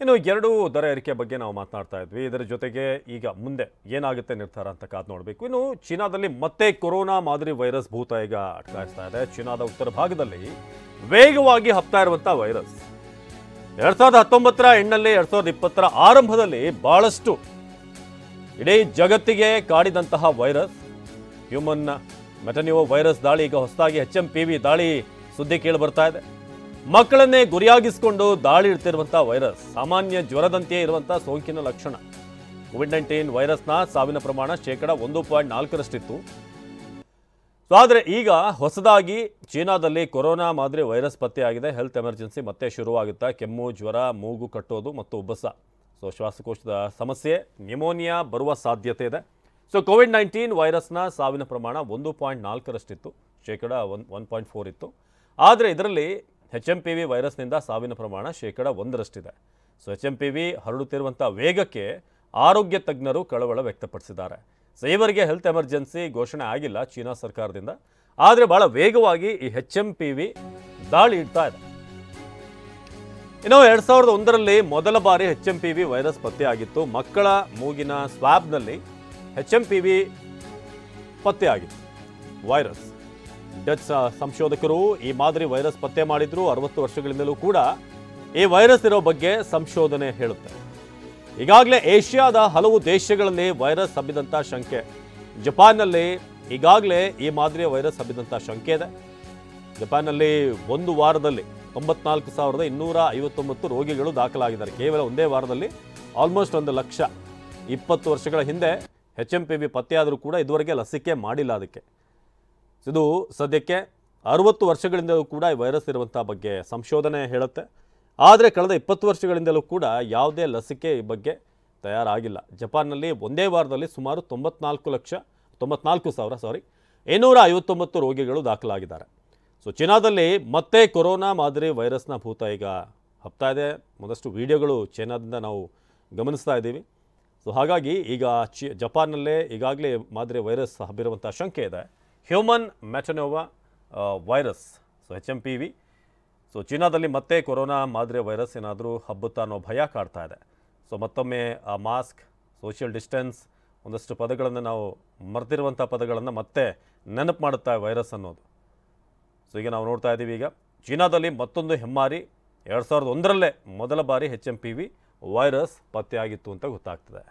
ಇನ್ನು ಎರಡು ದರ ಏರಿಕೆ ಬಗ್ಗೆ ನಾವು ಮಾತನಾಡ್ತಾ ಇದ್ವಿ. ಇದರ ಜೊತೆಗೆ ಈಗ ಮುಂದೆ ಏನಾಗುತ್ತೆ ನಿರ್ಧಾರ ಅಂತ ಕಾದು ನೋಡಬೇಕು. ಇನ್ನು ಚೀನಾದಲ್ಲಿ ಮತ್ತೆ ಕೊರೋನಾ ಮಾದರಿ ವೈರಸ್ ಭೂತ ಈಗ ಅಟ್ಕಾಯಿಸ್ತಾ ಇದೆ. ಚೀನಾದ ಉತ್ತರ ಭಾಗದಲ್ಲಿ ವೇಗವಾಗಿ ಹಬ್ತಾ ಇರುವಂಥ ವೈರಸ್ 2019ರ ಎಂಡ್ನಲ್ಲಿ 2020ರ ಆರಂಭದಲ್ಲಿ ಬಹಳಷ್ಟು ಇಡೀ ಜಗತ್ತಿಗೆ ಕಾಡಿದಂತಹ ವೈರಸ್ ಹ್ಯೂಮನ್ ಮೆಟನ್ಯೋ ವೈರಸ್ ದಾಳಿ ಈಗ ಹೊಸದಾಗಿ HMPV ದಾಳಿ ಸುದ್ದಿ ಕೇಳಿ ಬರ್ತಾ ಇದೆ. ಮಕ್ಕಳನ್ನೇ ಗುರಿಯಾಗಿಸಿಕೊಂಡು ದಾಳಿ ಇಡ್ತಿರುವಂತಹ ವೈರಸ್ ಸಾಮಾನ್ಯ ಜ್ವರದಂತೆಯೇ ಇರುವಂತಹ ಸೋಂಕಿನ ಲಕ್ಷಣ. ಕೋವಿಡ್-19 ವೈರಸ್ನ ಸಾವಿನ ಪ್ರಮಾಣ 1.4%. ಆದರೆ ಈಗ ಹೊಸದಾಗಿ ಚೀನಾದಲ್ಲಿ ಕೊರೋನಾ ಮಾದರಿ ವೈರಸ್ ಪತ್ತೆಯಾಗಿದೆ. ಹೆಲ್ತ್ ಎಮರ್ಜೆನ್ಸಿ ಮತ್ತೆ ಶುರುವಾಗುತ್ತೆ. ಕೆಮ್ಮು, ಜ್ವರ, ಮೂಗು ಕಟ್ಟೋದು ಮತ್ತು ಉಬ್ಬಸ, ಶ್ವಾಸಕೋಶದ ಸಮಸ್ಯೆ, ನ್ಯೂಮೋನಿಯಾ ಬರುವ ಸಾಧ್ಯತೆ ಇದೆ. ಕೋವಿಡ್-19 ವೈರಸ್ನ ಸಾವಿನ ಪ್ರಮಾಣ 1.4%, 1.4 ಇತ್ತು. ಆದರೆ ಇದರಲ್ಲಿ HMPV ವೈರಸ್ನಿಂದ ಸಾವಿನ ಪ್ರಮಾಣ 1%. HMPV ಹರಡುತ್ತಿರುವಂಥ ವೇಗಕ್ಕೆ ಆರೋಗ್ಯ ತಜ್ಞರು ಕಳವಳ ವ್ಯಕ್ತಪಡಿಸಿದ್ದಾರೆ. ಇವರಿಗೆ ಹೆಲ್ತ್ ಎಮರ್ಜೆನ್ಸಿ ಘೋಷಣೆ ಆಗಿಲ್ಲ ಚೀನಾ ಸರ್ಕಾರದಿಂದ, ಆದರೆ ಬಹಳ ವೇಗವಾಗಿ ಈ HMPV ದಾಳಿ ಇಡ್ತಾ ಇದೆ. ಇನ್ನು 2001ರಲ್ಲಿ ಮೊದಲ ಬಾರಿ HMPV ವೈರಸ್ ಪತ್ತೆಯಾಗಿತ್ತು. ಮಕ್ಕಳ ಮೂಗಿನ ಸ್ವಾಬ್ನಲ್ಲಿ HMPV ಪತ್ತೆಯಾಗಿತ್ತು ವೈರಸ್. ಡಚ್ ಸಂಶೋಧಕರು ಈ ಮಾದರಿ ವೈರಸ್ ಪತ್ತೆ ಮಾಡಿದ್ರು. 60 ವರ್ಷಗಳಿಂದಲೂ ಕೂಡ ಈ ವೈರಸ್ ಇರೋ ಬಗ್ಗೆ ಸಂಶೋಧನೆ ಹೇಳುತ್ತೆ. ಈಗಾಗಲೇ ಏಷ್ಯಾದ ಹಲವು ದೇಶಗಳಲ್ಲಿ ವೈರಸ್ ಹಬ್ಬಿದಂಥ ಶಂಕೆ. ಜಪಾನ್ನಲ್ಲಿ ಈಗಾಗಲೇ ಈ ಮಾದರಿಯ ವೈರಸ್ ಹಬ್ಬಿದಂಥ ಶಂಕೆ ಇದೆ. ಜಪಾನ್ನಲ್ಲಿ ಒಂದು ವಾರದಲ್ಲಿ 94,259 ರೋಗಿಗಳು ದಾಖಲಾಗಿದ್ದಾರೆ. ಕೇವಲ ಒಂದೇ ವಾರದಲ್ಲಿ ಆಲ್ಮೋಸ್ಟ್ 1,20,000. ವರ್ಷಗಳ ಹಿಂದೆ HMPV ಪತ್ತೆಯಾದರೂ ಕೂಡ ಇದುವರೆಗೆ ಲಸಿಕೆ ಮಾಡಿಲ್ಲ ಅದಕ್ಕೆ. ಇದು ಸದ್ಯಕ್ಕೆ 60 ವರ್ಷಗಳಿಂದಲೂ ಕೂಡ ಈ ವೈರಸ್ ಇರುವಂಥ ಬಗ್ಗೆ ಸಂಶೋಧನೆ ಹೇಳುತ್ತೆ. ಆದರೆ ಕಳೆದ 20 ವರ್ಷಗಳಿಂದಲೂ ಕೂಡ ಯಾವುದೇ ಲಸಿಕೆ ಈ ಬಗ್ಗೆ ತಯಾರಾಗಿಲ್ಲ. ಜಪಾನ್ನಲ್ಲಿ ಒಂದೇ ವಾರದಲ್ಲಿ ಸುಮಾರು 94,259 ರೋಗಿಗಳು ದಾಖಲಾಗಿದ್ದಾರೆ. ಚೀನಾದಲ್ಲಿ ಮತ್ತೆ ಕೊರೋನಾ ಮಾದರಿ ವೈರಸ್ನ ಭೂತ ಈಗ ಹಬ್ತಾ ಇದೆ. ಒಂದಷ್ಟು ವಿಡಿಯೋಗಳು ಚೀನಾದಿಂದ ನಾವು ಗಮನಿಸ್ತಾ ಇದ್ದೀವಿ. ಹಾಗಾಗಿ ಈಗ ಜಪಾನ್ನಲ್ಲೇ ಈಗಾಗಲೇ ಮಾದರಿ ವೈರಸ್ ಹಬ್ಬಿರುವಂಥ ಶಂಕೆ ಇದೆ. Human metapneumo virus, HMPV. ಚೀನಾದಲ್ಲಿ ಮತ್ತೆ ಕೊರೋನಾ ಮಾದರಿಯ ವೈರಸ್ ಏನಾದರೂ ಹಬ್ಬುತ್ತಾ ಅನ್ನೋ ಭಯ ಕಾಡ್ತಾ ಇದೆ. ಮತ್ತೊಮ್ಮೆ ಆ ಮಾಸ್ಕ್, ಸೋಷಿಯಲ್ ಡಿಸ್ಟೆನ್ಸ್, ಒಂದಷ್ಟು ಪದಗಳನ್ನು ನಾವು ಮರೆತಿರುವಂಥ ಪದಗಳನ್ನು ಮತ್ತೆ ನೆನಪು ಮಾಡುತ್ತಾ ವೈರಸ್ ಅನ್ನೋದು. ಈಗ ನಾವು ನೋಡ್ತಾ ಇದ್ದೀವಿ, ಈಗ ಚೀನಾದಲ್ಲಿ ಮತ್ತೊಂದು ಹೆಮ್ಮಾರಿ. 2001ರಲ್ಲೇ ಮೊದಲ ಬಾರಿ HMPV ವೈರಸ್ ಪತ್ತೆಯಾಗಿತ್ತು ಅಂತ ಗೊತ್ತಾಗ್ತದೆ.